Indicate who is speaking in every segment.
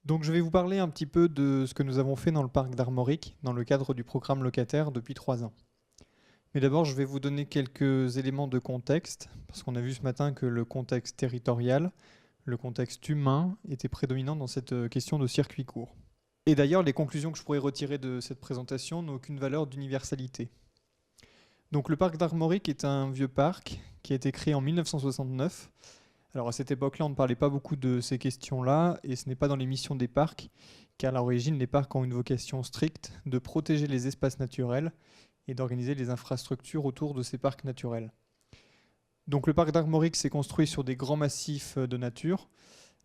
Speaker 1: Donc je vais vous parler un petit peu de ce que nous avons fait dans le parc d'Armorique dans le cadre du programme locataire depuis 3 ans. Mais d'abord, je vais vous donner quelques éléments de contexte, parce qu'on a vu ce matin que le contexte territorial, le contexte humain était prédominant dans cette question de circuit court. Et d'ailleurs, les conclusions que je pourrais retirer de cette présentation n'ont aucune valeur d'universalité. Donc le parc d'Armorique est un vieux parc qui a été créé en 1969. Alors à cette époque-là, on ne parlait pas beaucoup de ces questions-là, et ce n'est pas dans les missions des parcs, car à l'origine, les parcs ont une vocation stricte de protéger les espaces naturels et d'organiser les infrastructures autour de ces parcs naturels. Donc le parc d'Armorique s'est construit sur des grands massifs de nature.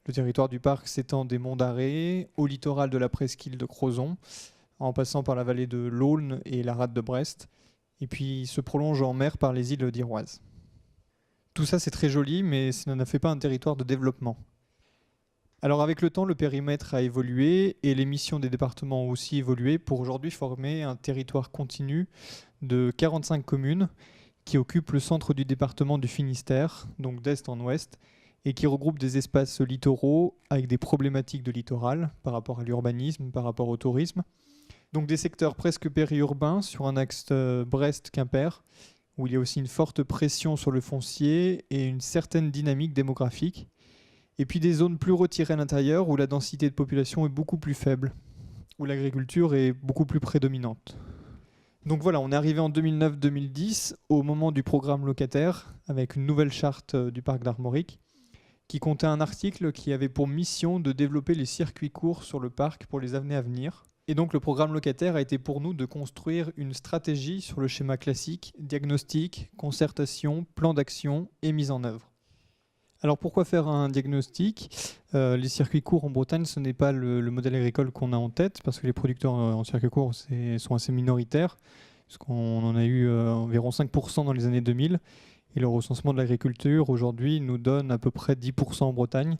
Speaker 1: Le territoire du parc s'étend des monts d'Arrée au littoral de la presqu'île de Crozon, en passant par la vallée de l'Aulne et la rade de Brest, et puis il se prolonge en mer par les îles d'Iroise. Tout ça c'est très joli, mais ça n'a fait pas un territoire de développement. Alors avec le temps, le périmètre a évolué et les missions des départements ont aussi évolué pour aujourd'hui former un territoire continu de 45 communes qui occupent le centre du département du Finistère, donc d'est en ouest, et qui regroupent des espaces littoraux avec des problématiques de littoral par rapport à l'urbanisme, par rapport au tourisme. Donc des secteurs presque périurbains sur un axe Brest-Quimper, où il y a aussi une forte pression sur le foncier et une certaine dynamique démographique. Et puis des zones plus retirées à l'intérieur où la densité de population est beaucoup plus faible, où l'agriculture est beaucoup plus prédominante. Donc voilà, on est arrivé en 2009-2010 au moment du programme locataire avec une nouvelle charte du parc d'Armorique qui comptait un article qui avait pour mission de développer les circuits courts sur le parc pour les années à venir. Et donc le programme locataire a été pour nous de construire une stratégie sur le schéma classique, diagnostic, concertation, plan d'action et mise en œuvre. Alors pourquoi faire un diagnostic ? Les circuits courts en Bretagne, ce n'est pas le modèle agricole qu'on a en tête, parce que les producteurs en circuit court sont assez minoritaires, puisqu'on en a eu environ 5% dans les années 2000, et le recensement de l'agriculture aujourd'hui nous donne à peu près 10% en Bretagne,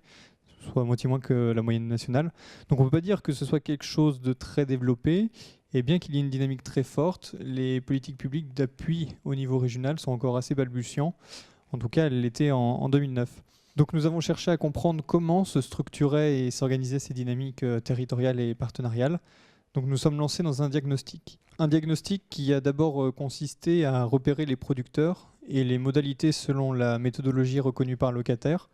Speaker 1: soit à moitié moins que la moyenne nationale. Donc on ne peut pas dire que ce soit quelque chose de très développé, et bien qu'il y ait une dynamique très forte, les politiques publiques d'appui au niveau régional sont encore assez balbutiants. En tout cas, elles l'étaient en 2009. Donc nous avons cherché à comprendre comment se structuraient et s'organisaient ces dynamiques territoriales et partenariales. Donc nous sommes lancés dans un diagnostic. Un diagnostic qui a d'abord consisté à repérer les producteurs et les modalités selon la méthodologie reconnue par le locataire.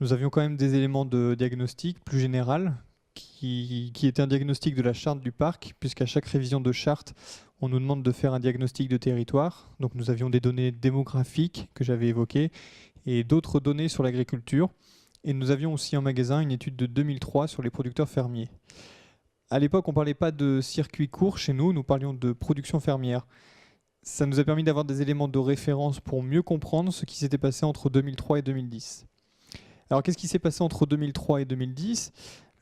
Speaker 1: Nous avions quand même des éléments de diagnostic plus général qui était un diagnostic de la charte du parc, puisqu'à chaque révision de charte, on nous demande de faire un diagnostic de territoire. Donc nous avions des données démographiques que j'avais évoquées et d'autres données sur l'agriculture. Et nous avions aussi en magasin une étude de 2003 sur les producteurs fermiers. À l'époque, on ne parlait pas de circuit court chez nous, nous parlions de production fermière. Ça nous a permis d'avoir des éléments de référence pour mieux comprendre ce qui s'était passé entre 2003 et 2010. Alors qu'est-ce qui s'est passé entre 2003 et 2010 ?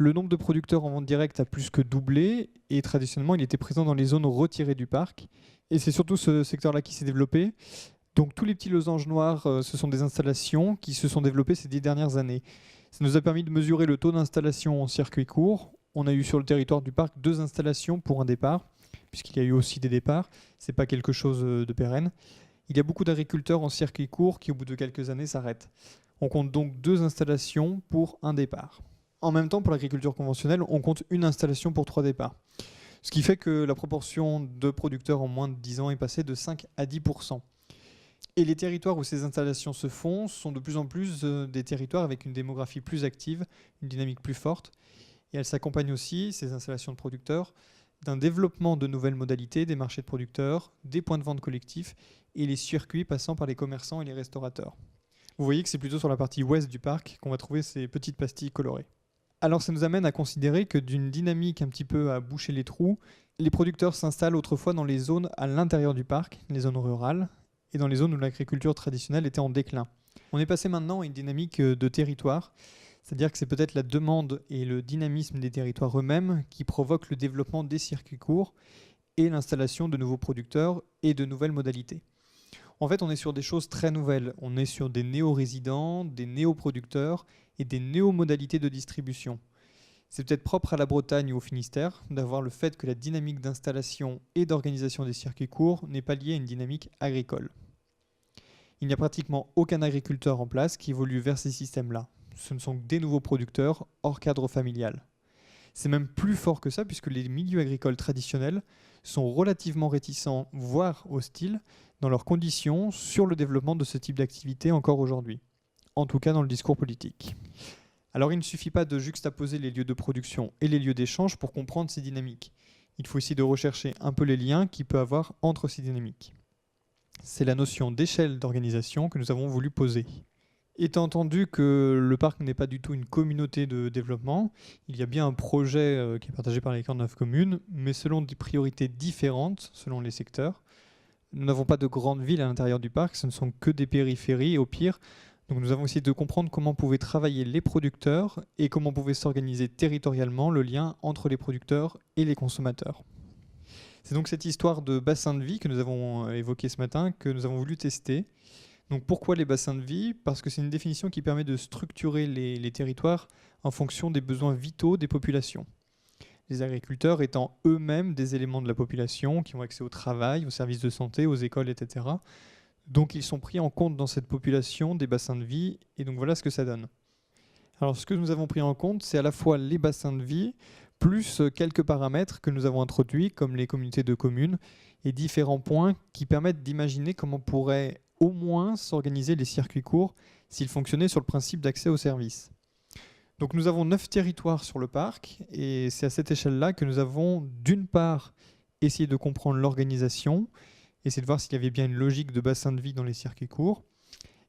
Speaker 1: Le nombre de producteurs en vente directe a plus que doublé et traditionnellement il était présent dans les zones retirées du parc. Et c'est surtout ce secteur-là qui s'est développé. Donc tous les petits losanges noirs, ce sont des installations qui se sont développées ces 10 dernières années. Ça nous a permis de mesurer le taux d'installation en circuit court. On a eu sur le territoire du parc 2 installations pour un départ, puisqu'il y a eu aussi des départs. Ce n'est pas quelque chose de pérenne. Il y a beaucoup d'agriculteurs en circuit court qui au bout de quelques années s'arrêtent. On compte donc 2 installations pour un départ. En même temps, pour l'agriculture conventionnelle, on compte une installation pour 3 départs. Ce qui fait que la proportion de producteurs en moins de 10 ans est passée de 5 à 10%. Et les territoires où ces installations se font sont de plus en plus des territoires avec une démographie plus active, une dynamique plus forte. Et elles s'accompagnent aussi, ces installations de producteurs, d'un développement de nouvelles modalités, des marchés de producteurs, des points de vente collectifs et les circuits passant par les commerçants et les restaurateurs. Vous voyez que c'est plutôt sur la partie ouest du parc qu'on va trouver ces petites pastilles colorées. Alors ça nous amène à considérer que d'une dynamique un petit peu à boucher les trous, les producteurs s'installent autrefois dans les zones à l'intérieur du parc, les zones rurales, et dans les zones où l'agriculture traditionnelle était en déclin. On est passé maintenant à une dynamique de territoire, c'est-à-dire que c'est peut-être la demande et le dynamisme des territoires eux-mêmes qui provoquent le développement des circuits courts et l'installation de nouveaux producteurs et de nouvelles modalités. En fait, on est sur des choses très nouvelles. On est sur des néo-résidents, des néo-producteurs et des néo-modalités de distribution. C'est peut-être propre à la Bretagne ou au Finistère d'avoir le fait que la dynamique d'installation et d'organisation des circuits courts n'est pas liée à une dynamique agricole. Il n'y a pratiquement aucun agriculteur en place qui évolue vers ces systèmes-là. Ce ne sont que des nouveaux producteurs hors cadre familial. C'est même plus fort que ça, puisque les milieux agricoles traditionnels sont relativement réticents, voire hostiles, dans leurs conditions sur le développement de ce type d'activité encore aujourd'hui, en tout cas dans le discours politique. Alors il ne suffit pas de juxtaposer les lieux de production et les lieux d'échange pour comprendre ces dynamiques. Il faut aussi de rechercher un peu les liens qu'il peut y avoir entre ces dynamiques. C'est la notion d'échelle d'organisation que nous avons voulu poser. Étant entendu que le parc n'est pas du tout une communauté de développement, il y a bien un projet qui est partagé par les 49 communes, mais selon des priorités différentes selon les secteurs. Nous n'avons pas de grandes villes à l'intérieur du parc, ce ne sont que des périphéries au pire. Donc nous avons essayé de comprendre comment pouvaient travailler les producteurs et comment pouvait s'organiser territorialement le lien entre les producteurs et les consommateurs. C'est donc cette histoire de bassin de vie que nous avons évoquée ce matin que nous avons voulu tester. Donc pourquoi les bassins de vie ? Parce que c'est une définition qui permet de structurer les territoires en fonction des besoins vitaux des populations. Les agriculteurs étant eux-mêmes des éléments de la population qui ont accès au travail, aux services de santé, aux écoles, etc. Donc ils sont pris en compte dans cette population des bassins de vie, et donc voilà ce que ça donne. Alors ce que nous avons pris en compte, c'est à la fois les bassins de vie, plus quelques paramètres que nous avons introduits, comme les communautés de communes, et différents points qui permettent d'imaginer comment pourraient au moins s'organiser les circuits courts s'ils fonctionnaient sur le principe d'accès aux services. Donc nous avons 9 territoires sur le parc, et c'est à cette échelle-là que nous avons d'une part essayé de comprendre l'organisation, essayer de voir s'il y avait bien une logique de bassin de vie dans les circuits courts.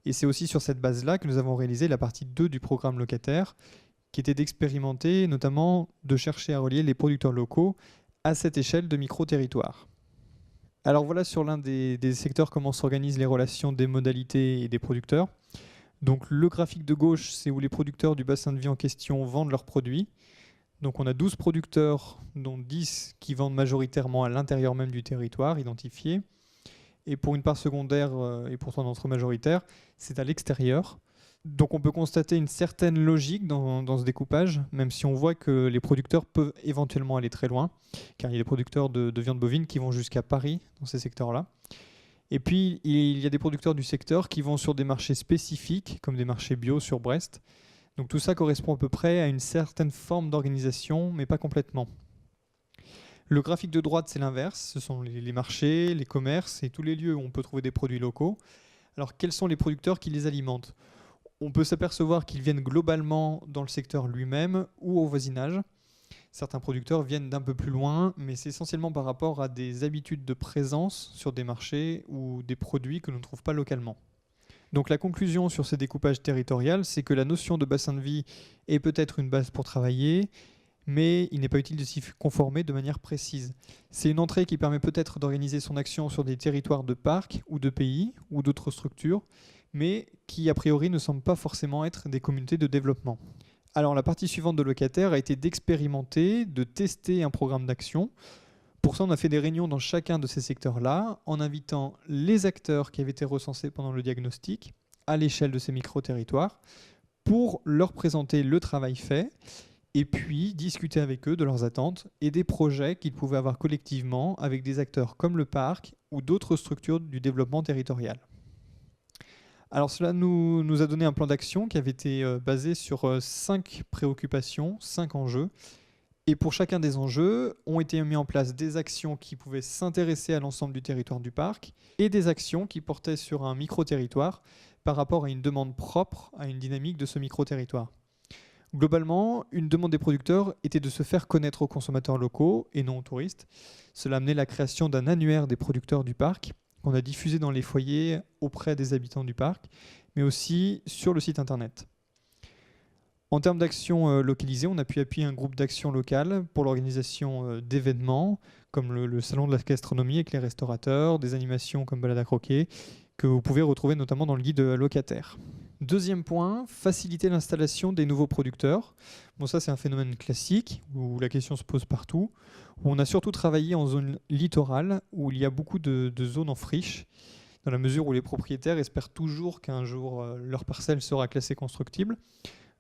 Speaker 1: Et c'est aussi sur cette base-là que nous avons réalisé la partie 2 du programme locataire, qui était d'expérimenter, notamment de chercher à relier les producteurs locaux à cette échelle de micro-territoire. Alors voilà sur l'un des secteurs comment s'organisent les relations des modalités et des producteurs. Donc le graphique de gauche, c'est où les producteurs du bassin de vie en question vendent leurs produits. Donc on a 12 producteurs, dont 10 qui vendent majoritairement à l'intérieur même du territoire identifié. Et pour une part secondaire et pourtant d'entre majoritaire, c'est à l'extérieur. Donc on peut constater une certaine logique dans ce découpage, même si on voit que les producteurs peuvent éventuellement aller très loin, car il y a des producteurs de viande bovine qui vont jusqu'à Paris dans ces secteurs-là. Et puis il y a des producteurs du secteur qui vont sur des marchés spécifiques, comme des marchés bio sur Brest. Donc tout ça correspond à peu près à une certaine forme d'organisation, mais pas complètement. Le graphique de droite, c'est l'inverse. Ce sont les marchés, les commerces et tous les lieux où on peut trouver des produits locaux. Alors, quels sont les producteurs qui les alimentent ? On peut s'apercevoir qu'ils viennent globalement dans le secteur lui-même ou au voisinage. Certains producteurs viennent d'un peu plus loin, mais c'est essentiellement par rapport à des habitudes de présence sur des marchés ou des produits que l'on ne trouve pas localement. Donc la conclusion sur ces découpages territoriaux, c'est que la notion de bassin de vie est peut-être une base pour travailler, mais il n'est pas utile de s'y conformer de manière précise. C'est une entrée qui permet peut-être d'organiser son action sur des territoires de parcs ou de pays ou d'autres structures, mais qui a priori ne semblent pas forcément être des communautés de développement. Alors la partie suivante de locataire a été d'expérimenter, de tester un programme d'action. Pour ça, on a fait des réunions dans chacun de ces secteurs-là, en invitant les acteurs qui avaient été recensés pendant le diagnostic à l'échelle de ces micro-territoires pour leur présenter le travail fait et puis discuter avec eux de leurs attentes et des projets qu'ils pouvaient avoir collectivement avec des acteurs comme le parc ou d'autres structures du développement territorial. Alors cela nous a donné un plan d'action qui avait été basé sur 5 préoccupations, 5 enjeux. Et pour chacun des enjeux, ont été mis en place des actions qui pouvaient s'intéresser à l'ensemble du territoire du parc et des actions qui portaient sur un micro-territoire par rapport à une demande propre à une dynamique de ce micro-territoire. Globalement, une demande des producteurs était de se faire connaître aux consommateurs locaux et non aux touristes. Cela amenait la création d'un annuaire des producteurs du parc qu'on a diffusé dans les foyers auprès des habitants du parc, mais aussi sur le site internet. En termes d'actions localisées, on a pu appuyer un groupe d'action locale pour l'organisation d'événements, comme le salon de la gastronomie avec les restaurateurs, des animations comme balade à croquer, que vous pouvez retrouver notamment dans le guide locataire. Deuxième point, faciliter l'installation des nouveaux producteurs. Bon, ça c'est un phénomène classique, où la question se pose partout, où on a surtout travaillé en zone littorale, où il y a beaucoup de zones en friche, dans la mesure où les propriétaires espèrent toujours qu'un jour leur parcelle sera classée constructible.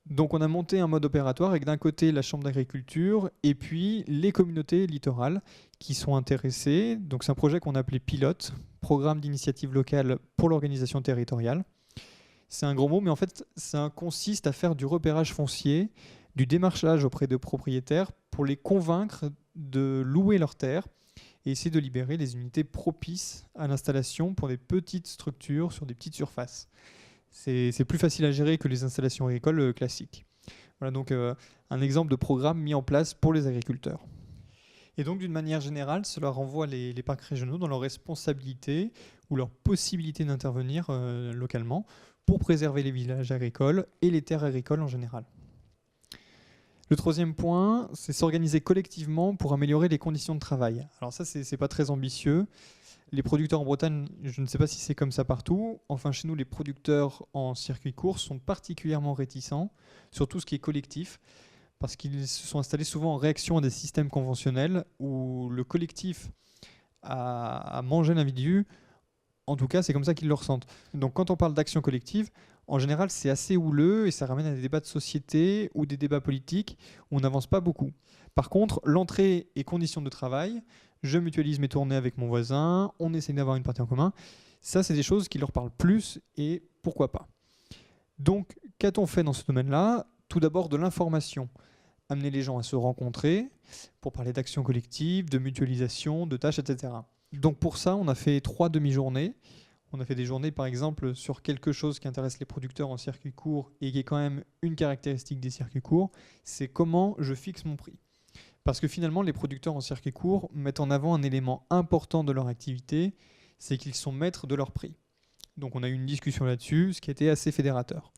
Speaker 1: Donc on a monté un mode opératoire avec d'un côté la chambre d'agriculture et puis les communautés littorales qui sont intéressées. Donc c'est un projet qu'on a appelé pilote, programme d'initiative locale pour l'organisation territoriale. C'est un gros mot, mais en fait ça consiste à faire du repérage foncier du démarchage auprès de propriétaires pour les convaincre de louer leurs terres et essayer de libérer les unités propices à l'installation pour des petites structures sur des petites surfaces. C'est plus facile à gérer que les installations agricoles classiques. Voilà donc un exemple de programme mis en place pour les agriculteurs. Et donc d'une manière générale, cela renvoie les parcs régionaux dans leur responsabilité ou leur possibilité d'intervenir localement pour préserver les villages agricoles et les terres agricoles en général. Le troisième point, c'est s'organiser collectivement pour améliorer les conditions de travail. Alors ça, c'est pas très ambitieux. Les producteurs en Bretagne, je ne sais pas si c'est comme ça partout. Enfin, chez nous, les producteurs en circuit court sont particulièrement réticents sur tout ce qui est collectif, parce qu'ils se sont installés souvent en réaction à des systèmes conventionnels où le collectif a mangé l'individu. En tout cas, c'est comme ça qu'ils le ressentent. Donc quand on parle d'action collective, en général, c'est assez houleux et ça ramène à des débats de société ou des débats politiques où on n'avance pas beaucoup. Par contre, l'entrée et conditions de travail, je mutualise mes tournées avec mon voisin, on essaie d'avoir une partie en commun, ça, c'est des choses qui leur parlent plus et pourquoi pas. Donc, qu'a-t-on fait dans ce domaine-là ? Tout d'abord, de l'information. Amener les gens à se rencontrer pour parler d'action collective, de mutualisation, de tâches, etc. Donc pour ça, on a fait 3 demi-journées. On a fait des journées, par exemple, sur quelque chose qui intéresse les producteurs en circuit court et qui est quand même une caractéristique des circuits courts, c'est comment je fixe mon prix. Parce que finalement, les producteurs en circuit court mettent en avant un élément important de leur activité, c'est qu'ils sont maîtres de leur prix. Donc on a eu une discussion là-dessus, ce qui était assez fédérateur.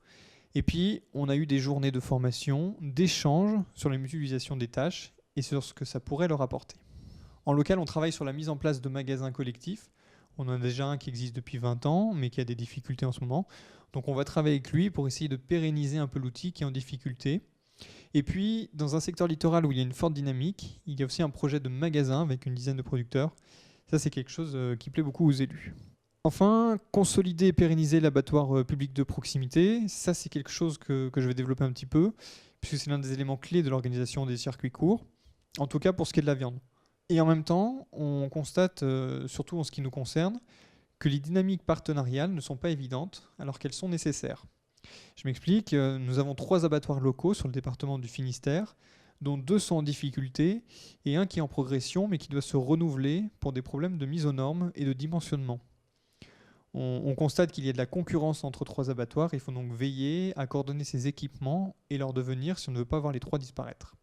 Speaker 1: Et puis, on a eu des journées de formation, d'échanges sur la mutualisation des tâches et sur ce que ça pourrait leur apporter. En local, on travaille sur la mise en place de magasins collectifs. On en a déjà un qui existe depuis 20 ans, mais qui a des difficultés en ce moment. Donc on va travailler avec lui pour essayer de pérenniser un peu l'outil qui est en difficulté. Et puis, dans un secteur littoral où il y a une forte dynamique, il y a aussi un projet de magasin avec une dizaine de producteurs. Ça, c'est quelque chose qui plaît beaucoup aux élus. Enfin, consolider et pérenniser l'abattoir public de proximité. Ça, c'est quelque chose que je vais développer un petit peu, puisque c'est l'un des éléments clés de l'organisation des circuits courts, en tout cas pour ce qui est de la viande. Et en même temps, on constate, surtout en ce qui nous concerne, que les dynamiques partenariales ne sont pas évidentes alors qu'elles sont nécessaires. Je m'explique, nous avons 3 abattoirs locaux sur le département du Finistère, dont 2 sont en difficulté et un qui est en progression mais qui doit se renouveler pour des problèmes de mise aux normes et de dimensionnement. On constate qu'il y a de la concurrence entre 3 abattoirs, il faut donc veiller à coordonner ces équipements et leur devenir si on ne veut pas voir les 3 disparaître.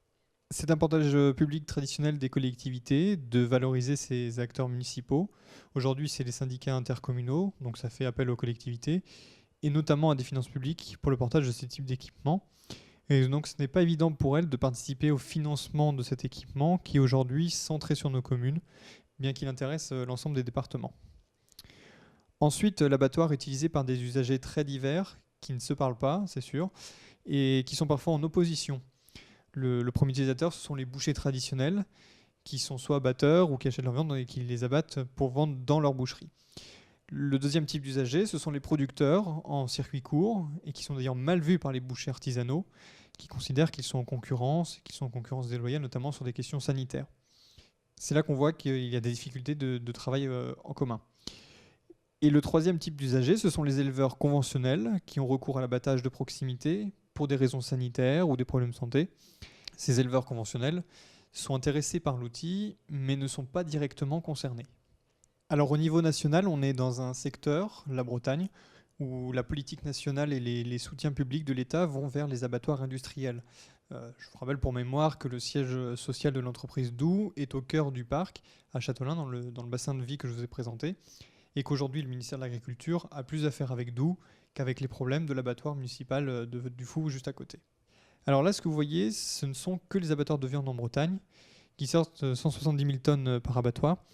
Speaker 1: C'est un portage public traditionnel des collectivités de valoriser ces acteurs municipaux. Aujourd'hui, c'est les syndicats intercommunaux, donc ça fait appel aux collectivités, et notamment à des finances publiques pour le portage de ces types d'équipements. Et donc ce n'est pas évident pour elles de participer au financement de cet équipement qui est aujourd'hui centré sur nos communes, bien qu'il intéresse l'ensemble des départements. Ensuite, l'abattoir est utilisé par des usagers très divers, qui ne se parlent pas, c'est sûr, et qui sont parfois en opposition. Le premier utilisateur, ce sont les bouchers traditionnels, qui sont soit abatteurs ou qui achètent leur viande et qui les abattent pour vendre dans leur boucherie. Le deuxième type d'usagers, ce sont les producteurs en circuit court, et qui sont d'ailleurs mal vus par les bouchers artisanaux, qui considèrent qu'ils sont en concurrence déloyale, notamment sur des questions sanitaires. C'est là qu'on voit qu'il y a des difficultés de travail en commun. Et le troisième type d'usagers, ce sont les éleveurs conventionnels qui ont recours à l'abattage de proximité pour des raisons sanitaires ou des problèmes de santé. Ces éleveurs conventionnels sont intéressés par l'outil, mais ne sont pas directement concernés. Alors au niveau national, on est dans un secteur, la Bretagne, où la politique nationale et les soutiens publics de l'État vont vers les abattoirs industriels. Je vous rappelle pour mémoire que le siège social de l'entreprise Doux est au cœur du parc, à Châtelain, dans le bassin de vie que je vous ai présenté, et qu'aujourd'hui le ministère de l'Agriculture a plus à faire avec Doux qu'avec les problèmes de l'abattoir municipal du Fou juste à côté. Alors là, ce que vous voyez, ce ne sont que les abattoirs de viande en Bretagne, qui sortent 170 000 tonnes par abattoir,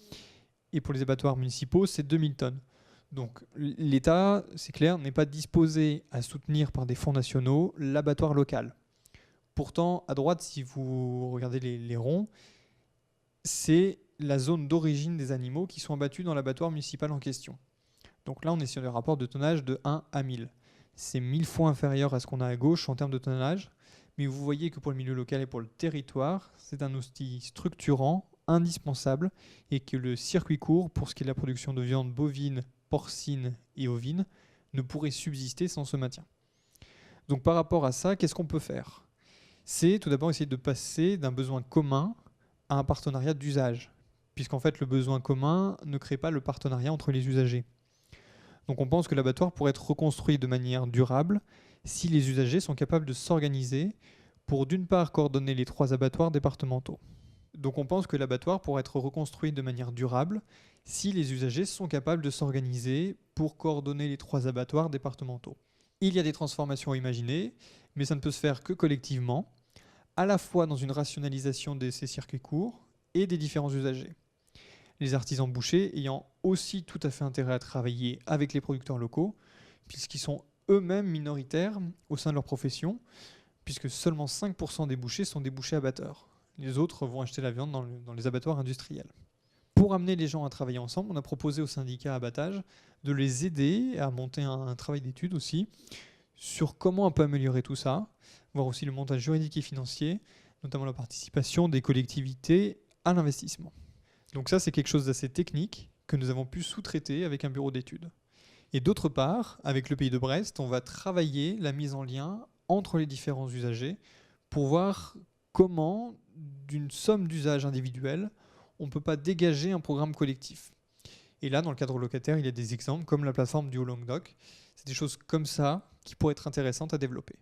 Speaker 1: et pour les abattoirs municipaux, c'est 2000 tonnes. Donc l'État, c'est clair, n'est pas disposé à soutenir par des fonds nationaux l'abattoir local. Pourtant, à droite, si vous regardez les ronds, c'est la zone d'origine des animaux qui sont abattus dans l'abattoir municipal en question. Donc là, on est sur le rapport de tonnage de 1 à 1000. C'est 1000 fois inférieur à ce qu'on a à gauche en termes de tonnage, mais vous voyez que pour le milieu local et pour le territoire, c'est un outil structurant, indispensable, et que le circuit court, pour ce qui est de la production de viande bovine, porcine et ovine, ne pourrait subsister sans ce maintien. Donc par rapport à ça, qu'est-ce qu'on peut faire ? c'est tout d'abord essayer de passer d'un besoin commun à un partenariat d'usage, puisqu'en fait le besoin commun ne crée pas le partenariat entre les usagers. Donc on pense que l'abattoir pourrait être reconstruit de manière durable si les usagers sont capables de s'organiser pour d'une part coordonner les 3 abattoirs départementaux. Donc on pense que l'abattoir pourrait être reconstruit de manière durable si les usagers sont capables de s'organiser pour coordonner les 3 abattoirs départementaux. Il y a des transformations à imaginer, mais ça ne peut se faire que collectivement, à la fois dans une rationalisation de ces circuits courts et des différents usagers. Les artisans bouchers ayant aussi tout à fait intérêt à travailler avec les producteurs locaux, puisqu'ils sont eux-mêmes minoritaires au sein de leur profession, puisque seulement 5% des bouchers sont des bouchers abatteurs. Les autres vont acheter la viande dans les abattoirs industriels. Pour amener les gens à travailler ensemble, on a proposé au syndicat abattage de les aider à monter un travail d'étude aussi sur comment on peut améliorer tout ça, voir aussi le montage juridique et financier, notamment la participation des collectivités à l'investissement. Donc ça, c'est quelque chose d'assez technique que nous avons pu sous-traiter avec un bureau d'études. Et d'autre part, avec le Pays de Brest, on va travailler la mise en lien entre les différents usagers pour voir comment, d'une somme d'usages individuels, on ne peut pas dégager un programme collectif. Et là, dans le cadre locataire, il y a des exemples comme la plateforme du Haut Languedoc. C'est des choses comme ça qui pourraient être intéressantes à développer.